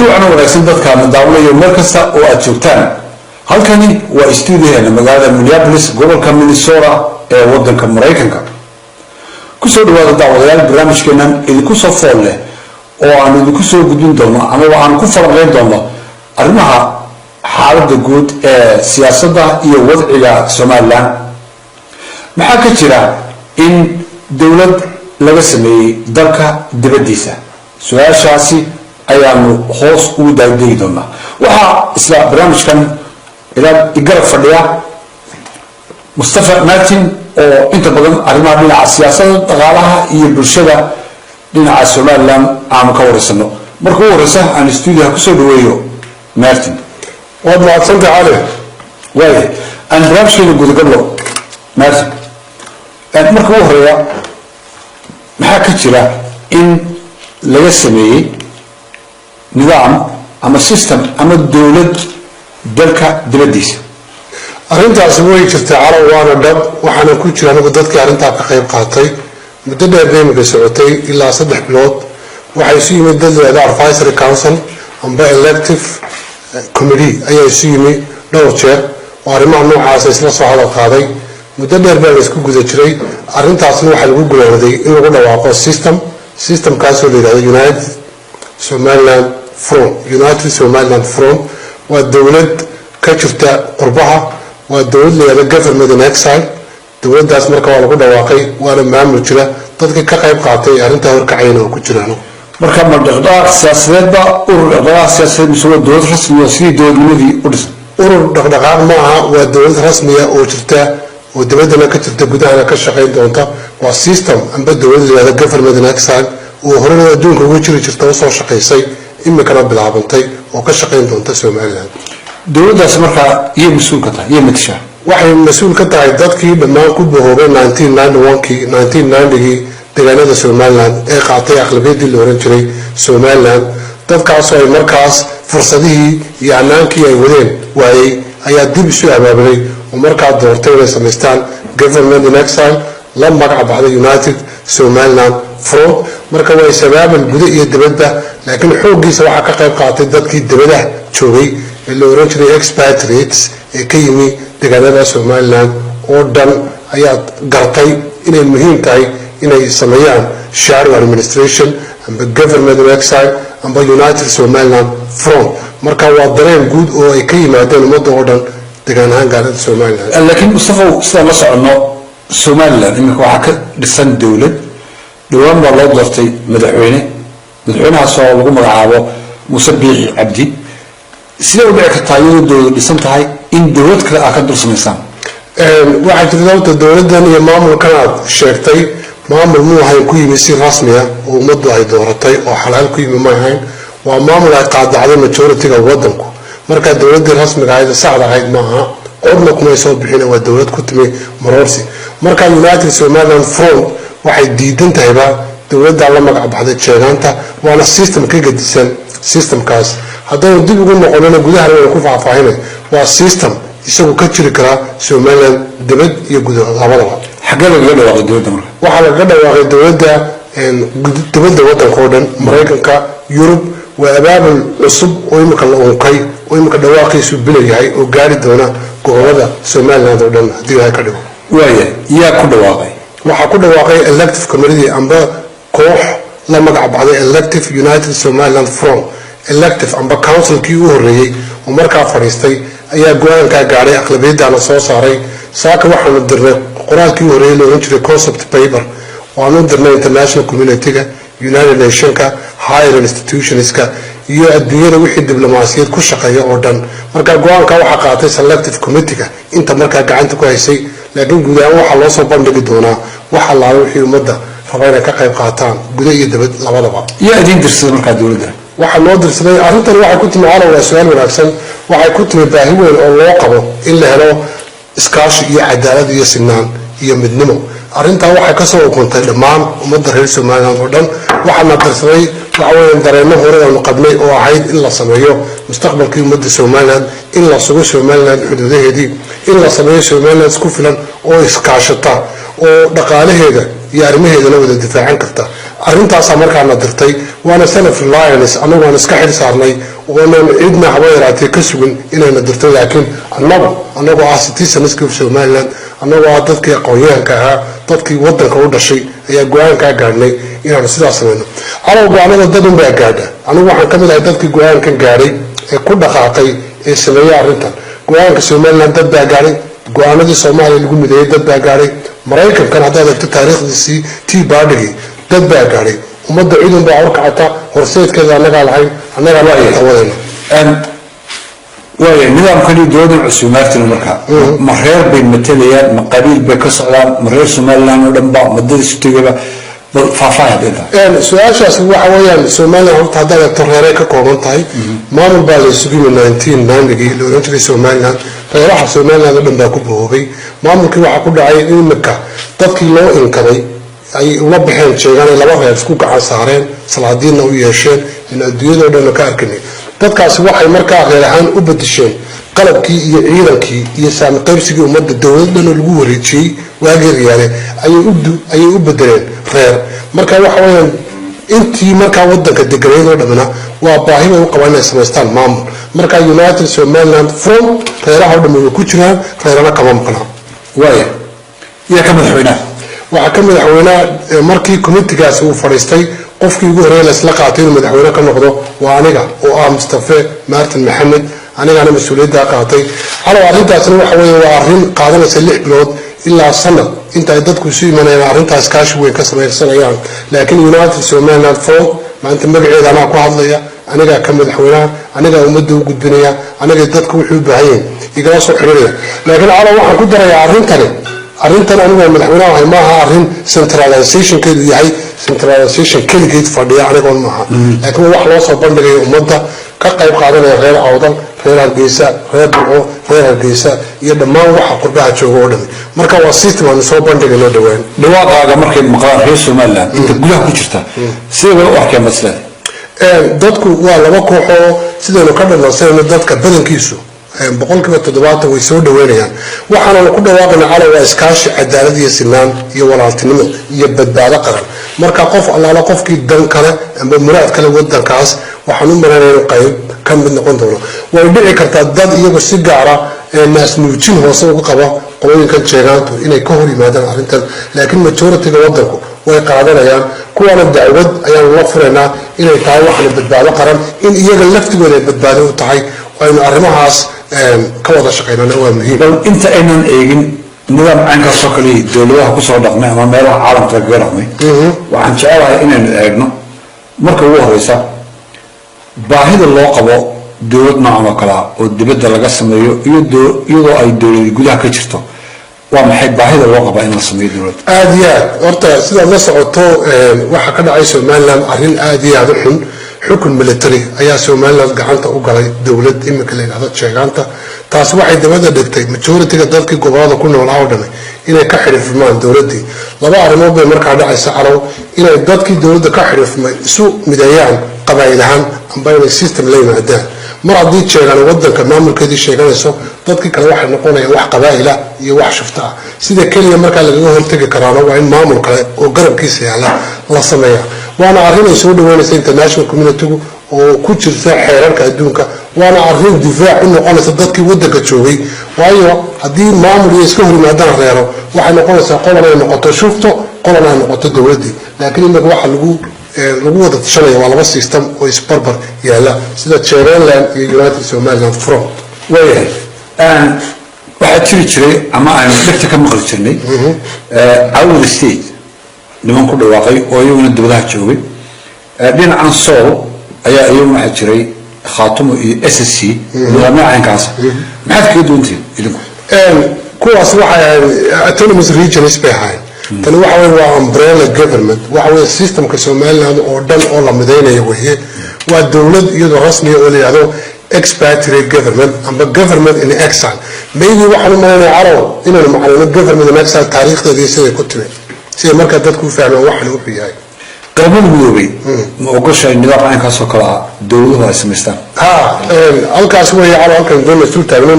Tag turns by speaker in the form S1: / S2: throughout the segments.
S1: أنا وناسين dadka daawanaya meel kasta oo aad joogtaan halkani waa studio-heena magaalada Minneapolis gobolka Minnesota ee wadanka Mareykanka ku soo dhawaada daawadayaal barnaamijkeenan idinku soo fool leh oo aan idinku soo gudbin doono ama waxaan ku falanqeyn doono arrimaha xaaladda guud ee siyaasadda iyo wadciga Soomaaliland maxaa ka jira in dawlad laga sameeyay dalka dibadiisa su'aashaasi ayaanu hoos ugu daadegi doonaa waxaa isla barnaamijkan ila igarab fadhiya Mustafa Martin oo inta badan arrimaha dhinaca siyaasadda dhaqaalaha iyo bulshada dhinaca Soomaaliland aan ka wareysano markuu wareysa aan studio-ha ku soo dhaweeyo Martin
S2: waad mahadsantahay cali
S1: waaye aan barnaamijkeena gudagalo Martin markuu horeeya maxaa ka jira in laga sameeyay nidaam ama system ama dawlad dalka dibadiisa
S2: arrintaasi way jirtay cali waana dhab waxaana ku jira anigu dadkii arrintaa ka qayb qaatay muddo dheer bay imika socotay ilaa 3 bilood waxay isu yimid dad leedahay advisory council amba elective committee ayaa isu yimid dhowr jeer oo arrimaha noocaas isla soo hadal qaaday muddo dheer baa la isku guda jiray arrintaasna waxaa lagu gulaaday in lagu dhawaaqo systemkaasoo la yidhahdo United Somaliland Front waa dawlad ka jirta qurbaha waa dawlad leeyahay government in exile dawladdaas marka waa lagu dhawaaqay waana maamul jira dadka ka qayb qaatay arrintaa horkacayna oo ku jiraan
S1: marka ma dhaqdhaqaaq siyaasadeedba urur dhaqdhaqaaq siyaasadeed mise waa dawlad rasmi oo sidii dawladnimadii u dhisan
S2: urur dhaqdhaqaaq ma aha waa dawlad rasmi ah oo jirta oo dibadana ka jirta gudahana ka shaqayn doonta waa system amba dawlad leeyahay government in exile oo horena adduunka uga jiri jirta oo soo shaqaysay imikana bilaabantay oo ka shaqayn doonta Soomaaliland
S1: dawladdaas marka iyo mas'uul ka tahay iyo matasha
S2: waxay mas'uul ka tahay dadkii dhammaan ku bohoobay 1991kii deegaanada Soomaaliland ee qaatay aqlabiyadii la oran jiray Soomaaliland dadkaas oo ay markaas fursadihii iyo amaankii ay wadeen waayay ayaa dib isu abaabulay oo markaa doortay inay samaystaan government in exile la magac baxday United Somaliland Front marka way sabaabal guda iyo dibadda laakiin xooggiisa waxa ka qayb qaatay dadkii dibadaha joogay ee la oran jiray expatriates ee ka yimi deegaanada Soomaaliland oo dhan ayaa gartay inay muhiim tahay inay sameeyaan shadow administration amba government in exile amba United Somaliland Front marka waa dareen guud oo ay ka yimaadeen ummadda oo dhan deegaan ahaan gaarada Soomaaliland
S1: laakiin Mustafa sida la socono Soomaaliland imika waxa ka dhisan dawlad dhawaan baa loo doortay madaxweynahaas oo lagu magacaabo Muuse Biixi Cabdi sida uu dhici kartaa iyadoo dawlad dhisan tahay in dawlad kale ka dul samaysaan
S2: waxaa jirta dawladdan iyo maamulkan aad sheegtay maamul muu ahayn ku yimi si rasmi ah oo ummaddu ay dooratay oo xalaal ku yimi ma ahayn waa maamul ay qaadacday majority-ga waddanku marka dawladdii rasmiga ahayd saxda ahayd maaha codna kumay soo bixin waa dawlad ku timi maroorsi marka United Somaliland Front waxay diidan tahayba dawladda la magac baxday jeegaanta waana system ka gedisan systemkaas haddana dib ugu noqonana gudaha laga ku faahfaahinay waa system isagu ka jiri kara Soomaaliland dibad iyo gudaha labadaba
S1: xagee laga dhawaaqay dawladda marka
S2: waxa laga dhawaaqay dawladda dibadda waddanka oo dhan Mareykanka Yurub waa abaabul cusub oo imika la unkay oo imika dhawaaqiisu bilayahay oo gaari doona gobolada Soomaaliland oo dhan hadii ay ka dhigo
S1: waaye yaa ku dhawaaqay
S2: waxa ku dhawaaqay elective committee amba koox la magac baxday elective United Somaliland Front elective amba council-kii u horeeyay oo markaa fadhiistay ayaa go'aanka gaaray aqlabiyadda la soo saaray saaka waxaanu dirnay qoraalkii u horeeyay loo jiray concept paper waanu dirnay international community-ga United Nations-ka higher institutions-ka iyo adduunyada wixii diblomaasiyad ku shaqeeya oo dhan marka go'aanka waxa qaatay selective committee-ga inta markaa gacanta ku haysay laakiin guud ahaan waxa loo soo bandhigi doonaa waxa la wixii ummadda rabayna ka qayb qaataan gudaha iyo dibad labadaba
S1: yaa idin dirsaday markaa dawladda
S2: waxa loo dirsaday arrintan waxay ku timi waa su'aal wanaagsan waxay ku timi baahi weyn oo loo qabo in la helo iskaashi iyo cadaalad iyo sinaan iyo midnimo arrintaa waxay ka soo ukuntay dhammaan ummadda reer Soomaaliland oo dhan waxaana dirsaday waxa weeyaan dareenno hore oo qabnay oo ahayd in la sameeyo mustaqbalkii ummadda Soomaaliland in la sugo Soomaaliland xuduudaheedii in la sameeyo Soomaaliland isku filan oo iskaashata oo dhaqaalaheeda iyo arrimaheedana wada difaacan karta arrintaas markaana dirtay waana self reliance anagu aan iska xil saarnay oo cidna haba yaraatee ka sugan inayna dirtay laakiin anagu ah citizenska Somaliland anagu ah dadkii aqoonyahanka ahaa dadkii wadanka u dhashay ayaa go'aanka gaadhnay inaan sidaas sameeyno anagu go'aanada dadun baa gaadha anagu waxaan kamid ahay dadkii go'aankan gaadhay ee ku dhaqaaqay ee sameeyay arrintan go'aanka Somaliland dad baa gaadhay go'aanadii Soomaaliya lagu mideeyay dad baa gaadhay Mareykanka hadda dadka taariikhdiisii tii baadhigay dad baa gaadhay ummadda ciidan baa warkacata horseedkeeda anaga lahayn anaga la tawadayna
S1: waayo nidaamkani dowladda cusub maartin marka ma reer bay matalayaan ma qabiil bay ka socdaan ma reer Somaliland oo dhan ba madada sutagaba faahfaahinta
S2: su-aashaas waxa weeyaan Somaliland horta hadda reeray ka kooban tahay maamul baa la isugu yimid 1990 la oran jiray Somaliland reeraha Somaliland oo dhan baa ku boobay maamulkii waxa ku dhacay in marka dadkii loo inkaday ay uma bixeen jeegaan laba reer isku gacan saareen salaadiina u yeesheen in adduunyada oo dhan ka arkanay dadkaas waxay markaa reer ahaan u bedesheen qalabkii iyo ciidankii iyo saami qaybsigii ummadda dawladda lagu wareejiyay waagii riyaale ayay u bedeleen reer marka waxa weeyaan intii markaa wadanka deganeed oo dhamana waa baahi ay u qabaan inay samaystaan maamul marka United Somaliland from reeraha oo dhan ku jiraan reerana kama maqnaa
S1: waayo iyo ka madaxweynaha
S2: waxa ka madaxweynaha markii committee-gaas uu fariistay qofkii ugu horeeyay la isla qaatay inuu madaxweyne ka noqdo waa aniga oo ah Mustafa Martin Maxamed anigana mas'uuliyadda qaatay arrintaasna waxa weeye waa arrin qaadanaysa 6 bilood ilaa sanad inta ay dadku soo imanayaan arrintaas kaashi weyn ka sameeyaan laakiin United Somaliland for maanta magaceeda anaa ku hadlaya aniga ka madaxweynaha aniga ummadda u gudbinaya aniga dadku wuxuu u baahan yahay igala soo xiriiraya laakiin waxaan ku darayaa arrintan aniga madaxweynaha ma aha arrin centralization keedu yahay centralization keligeed fadhiya aniga maaha laakiin wax loo soo bandhigay ummadda ka qayb qaadanaya reer Awdal reer Hargeysa reer Burco reer Hargeysa iyo dhammaan waxa qurbaha jooga oo dhan marka waa system aan soo bandhigay loo dhawaan
S1: dhawaaqaaga markay maqlaan reer Somaliland inta gudaha ku jirta sidee u arkeen mas'ala
S2: dadku waa laba kooxo sidoo ka dhanasayna dadka badankiisu boqolkiiba 70 way soo dhaweynayaan waxaana ku dhawaaqnaa calaw iskaashi cadaalad iyo sinaan iyo walaaltinimo iyo badbaado qaran marka qof allaala qofkii dan kale amba muraad kale wadankaas waxaan u maranaynaa qayb ka mid noqon doono way dhici kartaa dad iyagu si gaar ah naas nuujin hoose uga qaba qolooyinkan jeegaantu inay ka hor yimaadaan arrintan laakiin majority-ga wadanku way qaadanayaan kuwana dacwad ayaan la furaynaa inay tahay waxna badbaado qaran in iyaga laftigooda ay badbaado u tahay aynu arrimahaas ka wada shaqeynana waa muhiim
S1: inta aynan eegin nidaam caynkaas oo kale dowladaha ku soo dhaqmay ama meelaha caalamka kaga dhaqmay waxaan jecelahay inaynu eegno marka ugu horeysa baahida loo qabo dowlad noocan oo kale oo dibadda laga sameeyo iyadoo ay dowladda gudaha ka jirto waa maxay baahida loo qaba in la sameeyo dowlad
S2: aad iyo aad horta sidaad la socoto waxa ka dhacay Somaliland arrin aad iyo aad u xun xukun military ayaa Somaliland gacanta u galay dowlad imika la yiraahdo jeegaanta taas waxay dabada dhigtay majority-ga dadkii gobolada ku nool oo dhan inay ka xiriirmaan dowladii laba arrimood bay markaa dhacaysa calaw inay dadkii dowladda ka xiriirmay isu mideeyaan qabaailahan amba inay system la yimaadaan mar haddii jeegaan wadanka maamulkeedii sheeganayso dadkii kale waxay noqonayaan wax qabaa'ila iyo wax shufta ah sida kaliya markaa lagaga hortagi karaana waa in maamul kale oo garabkiisa yaala la sameeyaa waana arrin ay soo dhaweynaysa international community-gu oo ku jirta xeerarka adduunka waana arrin difaac u noqonaysa dadkii wadanka joogay waayo haddii maamul iyo iska hor yimaadaan reero waxay noqonaysaa qolan ay noqoto shufto qolan ay noqoto dowladdii laakiin imika waxa lagu wada tashanaya waa laba system oo isbarbar yaala sida Somaliland iyo United Somaliland from
S1: waayahay waxaa jiri jiray ama aan dhegta ka maqli jirnay awal state niman ku dhawaaqay oo iyaguna dibadaha joogay dhinacan Sool ayaa iyaguna waxaa jiray khaatumo iyo SSC nidaamyo caynkaas maxaad kaga duwantiin idinku
S2: kuwaas waxay autonomous regions bay ahaayeen tani waxa weeye waa umbrella government waxa weeye systemka Somaliland oo dhan oo la mideynayo weeye waa dowlad iyadoo rasmi ah oo la yiraahdo expatriate government amba government in exile maybe waxaan u maleynayaa caraw inaan macluumo government in exile taariikhdeedii siday ku timid si marka dadku u fahmaan waxan uu yahay
S1: qabiil midoobay ma ogoshay nidaam caynkaas oo kale ah dowladuhu ay samaystaan
S2: halkaas weeye caraw halkan doon isu taagno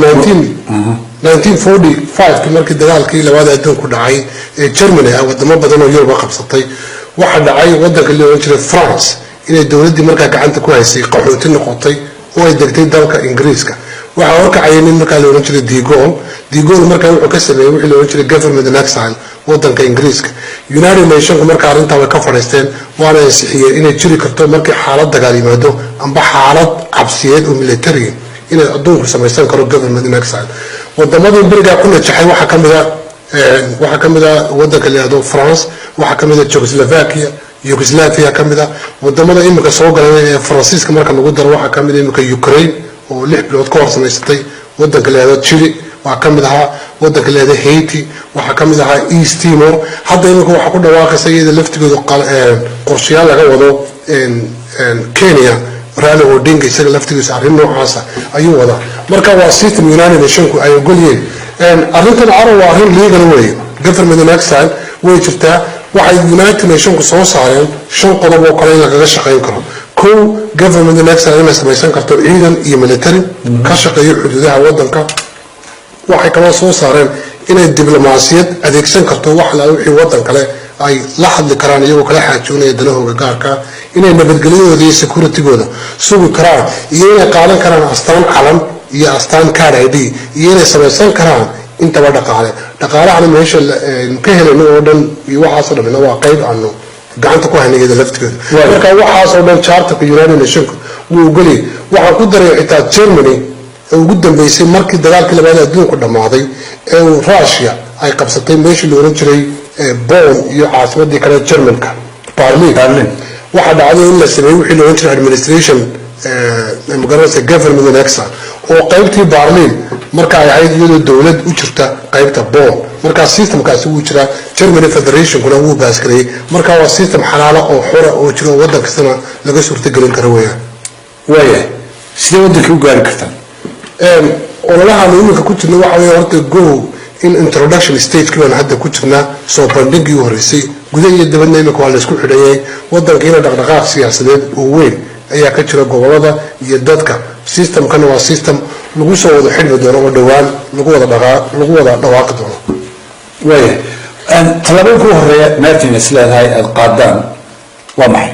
S2: 1945 markii dagaalkii labaad adduunku dhacay ee Germany wadamo badan oo Yurub qabsatay waxa dhacay wadanka la oran jiray France inay dowladdii markaa gacanta ku haysay qaxooti noqotay oo ay degtay dalka Ingiriiska waxa horkacayay nin markaa la oran jiray De Gaulle markaa wuxuu ka sameeyay wixii la oran jiray government in exile wadanka Ingiriiska United Nations markaa arrintaa way ka fadhiisteen waana ansixiyeen inay jiri karto markii xaalad dagaal yimaado amba xaalad cabsiyeed oo military inay adduunku samaysan karo government in exile waddamadii berigaa ku najaxay waxaa ka mid ah wadanka la yidhaahdo France waxaa ka mid ah Yugoslavia ka mid ah wadamada imika soo galay ee Faransiiska marka lagu daro waxaa ka mid ah imika Ukraine oo 6 bilood ka hor samaysatay wadanka la yidhaahdo Chile waxaa ka mid ahaa wadanka la yidhaahdo Haiti waxaa ka mid ahaa East Timor hadda imika waxaa ku dhawaaqaysa iyada laftigooda qorshayaal laga wado Kenya Raila Odinga isaga laftigiisa arrin noocaasa ayuu wadaa marka waa system United Nations ay ogolyihiin arrintan caro waa arrin legal way government in exile way jirtaa waxay United Nations soo saareen 5 qodob oo kale laga shaqeyn karo government in exile inay samaysan karto ciidan iyo military ka shaqeeyo xuduudaha wadanka waxay kala soo saareen inay diblomaasiyad adeegsan karto wax la wixii wadan kale ay la hadli karaan iyagoo kala xaajoonaya dalahooda gaarka inay nabadgelyadooda iyo security-gooda sugi karaan iyo inay qaadan karaan astaan calan iyo astaan card ID iyo inay samaysan karaan intaba dhaqaalaha meesha ka helayno oo dhan iyo waxaas oo dhan waa qayb aanu gacanta ku haynayada laftigooda marka waxaas oo dhan charterka United Nations wuu ogolay waxaan ku daray xitaa Germany ugu dambeysay markii dagaalkii labaad ee adduunku dhamaaday ee Russia ay qabsatay meeshii la oran jiray Bonn iyo caasimadii kale Germanka Berlin waxa dhacday in la sameeyay wixii la oran jiray administration magaranaysa government in exile oo qaybtii Berlin marka ay ahayd iyadoo dawlad u jirta qaybta Bonn marka systemkaasi uu jira Germany Federation kuna uu baaskaray marka waa system xalaalo oo xora oo jiro wadan kasta laga suurtagelin karo weeyaan sidee wadanka u gaari kartaa ololaha iminka ku jirna waxa weeye horta go in introduction stage kan hadda ku jirna soo bandhigii horeysay gudaha iyo dibadda iminka waa la isku xidhayay wadankiina dhaqdhaqaaq siyaasadeed oo weyn ayaa ka jira gobolada iyo dadka systemkan waa system lagu soo wada xidhi doono oo dhawaan lagu wada dhawaaqi doono
S1: talaabooyinka ugu horeeya Martin isleedahay qaadaan waa maxay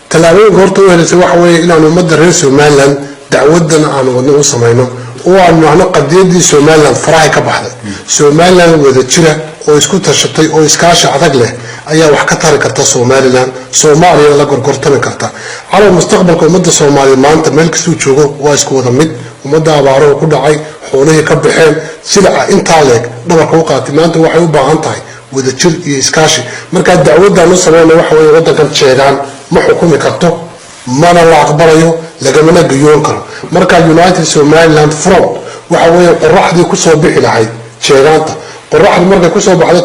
S2: talaabooyinka horta u helaysa waxa weeye inaan ummadda reer Somaliland dacwadan aan wadno u samayno oo aan macno qadiyadii Somaliland faraha ka baxday Somaliland wada jira oo isku tashatay oo iskaashi adag leh ayaa wax ka tari karta Somaliland Soomaaliya la gorgortami karta calaw mustaqbalka ummadda Soomaaliya maanta meel kastuu joogo waa isku wada mid ummadda abaaro ku dhacay xoolihii ka baxeen sida intaa leeg dhabarka u qaatay maanta waxay u baahan tahay wada jir iyo iskaashi marka dacwadan u sameeyay waxa weeye wadankan jeegaan ma xukumi karto mana la aqbalayo lagamana gayoon karo marka United Somaliland Front waxa weeye qorraxdii ku soo bixi lahayd jeegaanta qorraxdu markay ku soo baxdo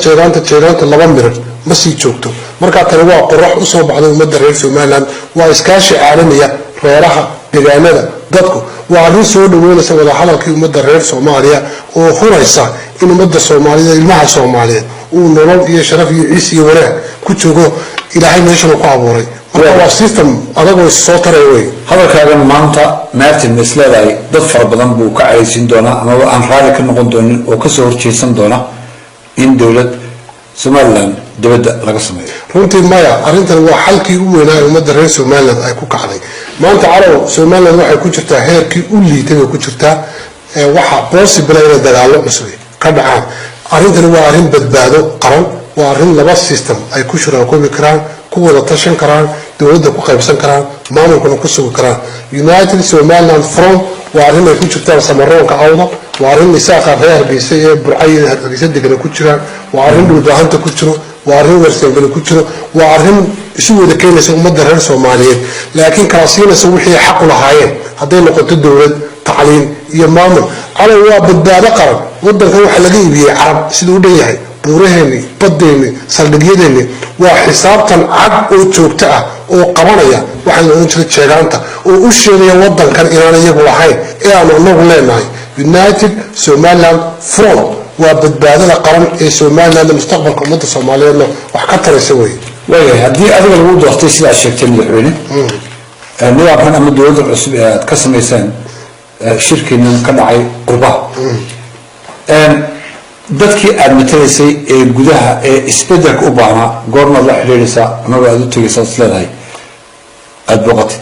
S2: jeegaanta laba mirir ma sii joogto marka tan waa qorrax u soo baxday ummadda reer Somaliland waa iskaashi caalamiya reeraha deegaanada dadku waa arrin soo dhaweynaysa wada hadalkii ummadda reer Soomaaliya oo huraysa in ummadda Soomaaliyeed ilmaha Soomaaliyeed uu nolol iyo sharaf iyo ciis iyo wanaag ku joogo ilaahay meeshan ku abuuray marka waa system adag oo soo taray way
S1: hadalkaagan maanta Martin isleedahay dad fara badan buu ka caysin doonaa ama aan raali ka noqon doonin oo ka soo horjeesan doona in dawlad Somaliland dawladda laga sameeyo
S2: runtii maya arrintan waa xalkii u weynaa ummadda reer Somaliland ay ku kacday maanta calaw Somaliland waxay ku jirtaa heerkii u liitay ku jirtaa waxa possible in dagaalo cusub ka dhacaan arrintan waa arrin badbaado qaran waa arrin laba system ay ku shiraakobi karaan ku wada tashan karaan dawladda ku qaybsan karaan maamulkuna ku sugi karaan United Somaliland Front waa arrin ay ku jirtaan samaroonka awda waa arrin isaaqa reer Hargeysa ee Burcay Hargeysa degan ku jiraan waa arrin dhulbaahanta ku jiro waa arrin warsangal ku jiro waa arrin isu wada keenaysa ummadda reer Soomaaliyeed laakiin kala siinaysa wixii xaq u lahaayeen haday noqoto dawlad tacliin iyo maamul calaw waa badbaado qaran wadanka waxa laga iibiyay carab sidoo u dhayahay buuraheeni badeeni saldhigyadeenni waa xisaabtan cad oo joogto ah oo qabanaya waxa la oran jiray jeegaanta oo u sheegaya wadankan inaan iyagu lahayn ee aan anagu leenahay United Somaliland Front waa badbaadada qaran ee Somaliland mustaqbalka ummadda Soomaaliyeed wax ka taraysa
S1: way hadii adiga lagu doortay sida sheegtay madaxweyne nidaamkan ama dawladda cusub ee aad ka sameyseen shirkiina ka dhacay qurba dadkii aad matalaysay ee gudaha ee isbedelka u baahnaa goormaad la xidhiidhaysaa amaba aad u tegaysaa is leedahay aada booqatid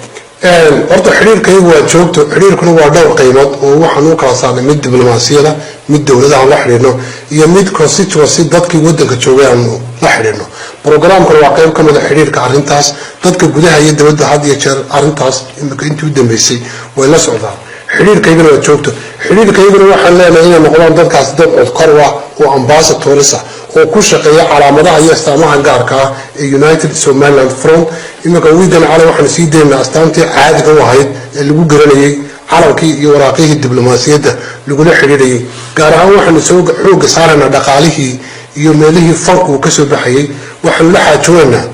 S2: horta xiriirkaygu waa joogto xiriirkuna waa dhowr qaybood oo waxaan u kala saarnay mid diblomaasiyada mid dowladaha la xidhiidhno iyo mid constituency dadkii wadanka joogay aanu la xidhiidhno programkana waa qayb ka mid a xidhiirka arrintaas dadka gudaha iyo dibadda had iyo jeer arrintaas imika intii u dambeysay way la socdaan xiriirkaygana waa joogto xiriirkaygana waxaan leenahay inay noqdaan dadkaas dad codkor ah oo ambassadors ah oo ku shaqeeya calaamadaha iyo astaamaha gaarka ah ee United Somaliland Front imika wiigan cali waxaan sii deynaa astaantii caadiga u ahayd ee lagu garanayay calankii iyo waraaqihii diblomaasiyadda lagula xiriirayay gaar ahaan waxaan soo xooga saarnaa dhaqaalihii iyo meelihii fanku ka soo baxayay waxaan la xaajoonaa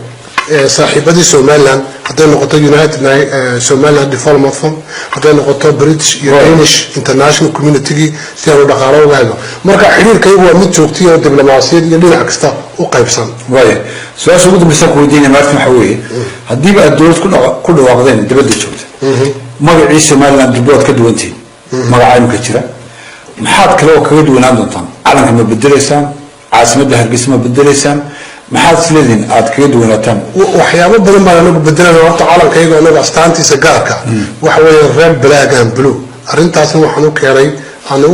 S2: saaxiibadii Somaliland hadday noqoto United Somaliland Development Fund hadday noqoto British iyo Danish International Community si aan dhaqaale uga helo marka xiriirkaygu waa mid joogto oo diblomaasiyad iyo dhinac kasta u qaybsan
S1: waaye su'aasha ugu dambaysa ku weydiinaya maartin waxa weeye haddii aad dowlad ku dhawaaqdeen dibadda joogta magacii Somaliland dibadda ka duwantiin magaca imka jira maxaad kale oo kaga duwanaan doontaan calanka ma bedelaysaan caasimadda Hargeysa ma bedelaysaan maxaad isleediin aad kaga duwanaataan
S2: waxyaabo badan baan anagu bedelanaa horta calankayga anaga astaantiisa gaarka waxa weeye red black and blue arrintaasna waxaan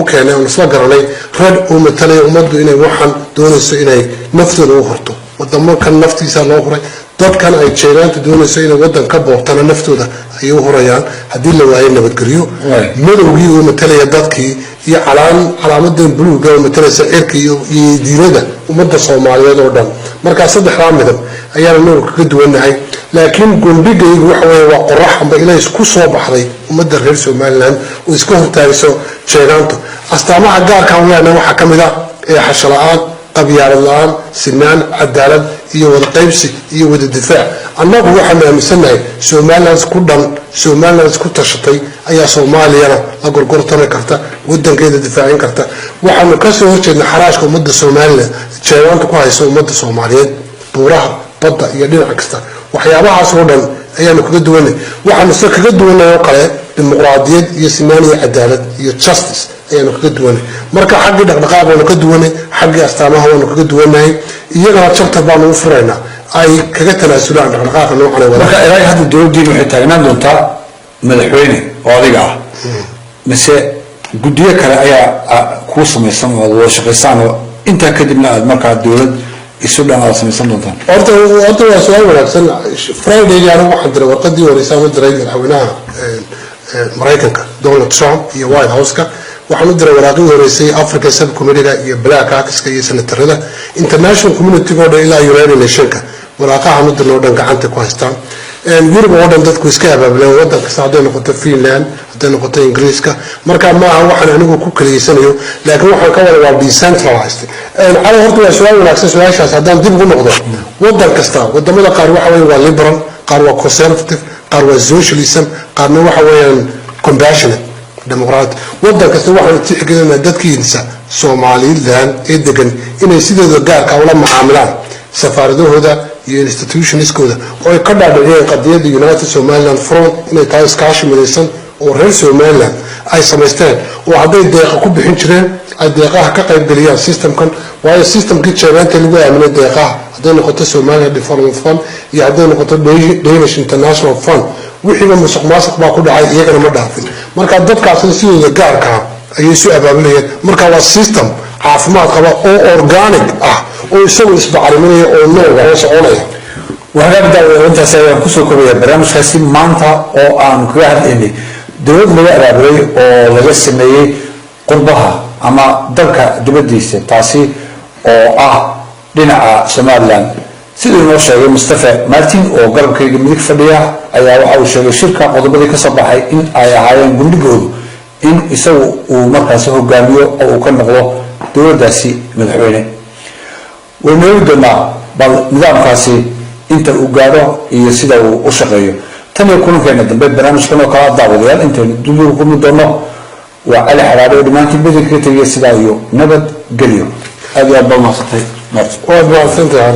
S2: u keenay aan isla garanay red oo matalaya ummaddu inay waxaan doonayso inay naftooda u horto wadamo kan naftiisa loo horay dadkan ay jeegaanta doonayso inay wadan ka boobtana naftooda ay u horayaan haddii la waayo nabadgelyo madowgii oo matalaya dadkii iyo calaamadan buluuga oo matalaysa cirka iyo diinada ummadda Soomaaliyeed oo dhan marka saddexdaa midab ayaan noo kaga duwanahay laakiin gundhigaygu waxa weeye waa qorax amba ilaa isku soo baxday ummadda reer Somaliland oo iska hortaagayso jeegaanto astaamaha gaarka ah waxa ka mid ah xashala'aan qabyaalad la'aan sinaan cadaalad iyo wada qaybsi iyo wada difaac annagu waxaan aaminsanahay Somaliland ku tashatay ayaa Soomaaliyana la gorgortami karta wadankeeda difaacin karta waxaanu ka soo horjeednaa xaraashka ummadda Somaliland jeegaanta ku hayso ummadda Soomaaliyeed buuraha badda iyo dhinac kasta waxyaabahaas oo dhan ayaanu kaga duwanay waxaanu se kaga duwanay oo kale dimuqraadiyad iyo sinaan iyo cadaalad iyo justice ayaanu kaga duwanay marka xaggii dhaqdhaqaaq waanu ka duwanay xaggii astaamaha waanu kaga duwanahay iyagana chapter baanu u furaynaa ay kaga tanaasulaan dhaqdhaqaaqa noocan ee
S1: marka ilaa hadda dowladdiinu waxay taagnaan doontaa madaxweyne oo adiga ah mise guddiyo kale ayaa kuu samaysan oo wada shaqaysaan oo intaa kadibna aad markaa dowlad isu dhan aad samaysan doontaan
S2: horta waa su'aal wanaagsan Friday anigu waxaan diray warqadii horeysa ama diray madaxweynaha Mareykanka Donald Trump iyo White House-ka waxaan u diray waraaqii horeysay Africa Subcommittee iyo Black Caucus-ka iyo senatorada international community-ga oo dhan ilaa United Nations-ka waraaqahan u dirnoo dhan gacanta ku haystaan Europe oo dhan dadku iska abaabuleen wadan kasta hadday noqoto Finland hadday noqoto Ingiriiska marka maaha waxaan anigu ku kaleeysanayo laakiin waxaan ka wada waa decentralized cali horta waa su'aal wanaagsan su'aashaas haddaan dib ugu noqdo wadan kasta wadamada qaar waxa weeye waa liberal qaar waa conservative qaar waa socialism qaarna waxa weeyaan compassionate democrat wadan kasta waxaan tixgelinaa dadkiisa Soomaaliland ee degan inay sidooda gaarka ula macaamilaan safaaradahooda iyo institutionskooda oo ay ka dhaadhiciyeen qadiyada United Somaliland Front inay tahay iskaashi midaysan oo reer Somaliland ay samaysteen oo hadday deeqa ku bixin jireen ay deeqaha ka qayb galiyaan systemkan waayo systemkii jeegaanta lagu aaminay deeqaha hadday noqoto Somaliland Development Fund iyo hadday noqoto Danish International Fund wixiiba musuqmaasuq baa ku dhacay iyagana ma dhaafin marka dadkaasna sidooda gaarka ayay isu abaabulayeen marka waa system caafimaad qaba oo organic ah oo isagu isbacariminaya oo nool oo soconaya
S1: waxaan intaas ayaan kusoo koobaya barnaamijkaasi maanta oo aan kaga hadlaynay dowlad laga abaabulay oo laga sameeyey qurbaha ama dalka dibadiisa taasi oo ah dhinaca Somaliland sidoo noo sheegay Mustafa Martin oo garabkayga midig fadhiya ayaa waxa uu sheegay shirka qodobadii ka soo baxay in ay ahaayeen gundhigoodu in isagu uu markaas hogaamiyo oo uu ka noqdo dowladdaasi madaxweyne ونريد بل نظام كاسي انت وقاده iyo sida uu u shaqeeyo tan iyo kulankeena dambe barnaamijkan oo kala daawadayal inta dunida ku mid doono waa ali xalaalo dhimaantii bidilka tagay sida iyo nabad galiyo aad iyo aad baa maasatay
S2: waa baa santahay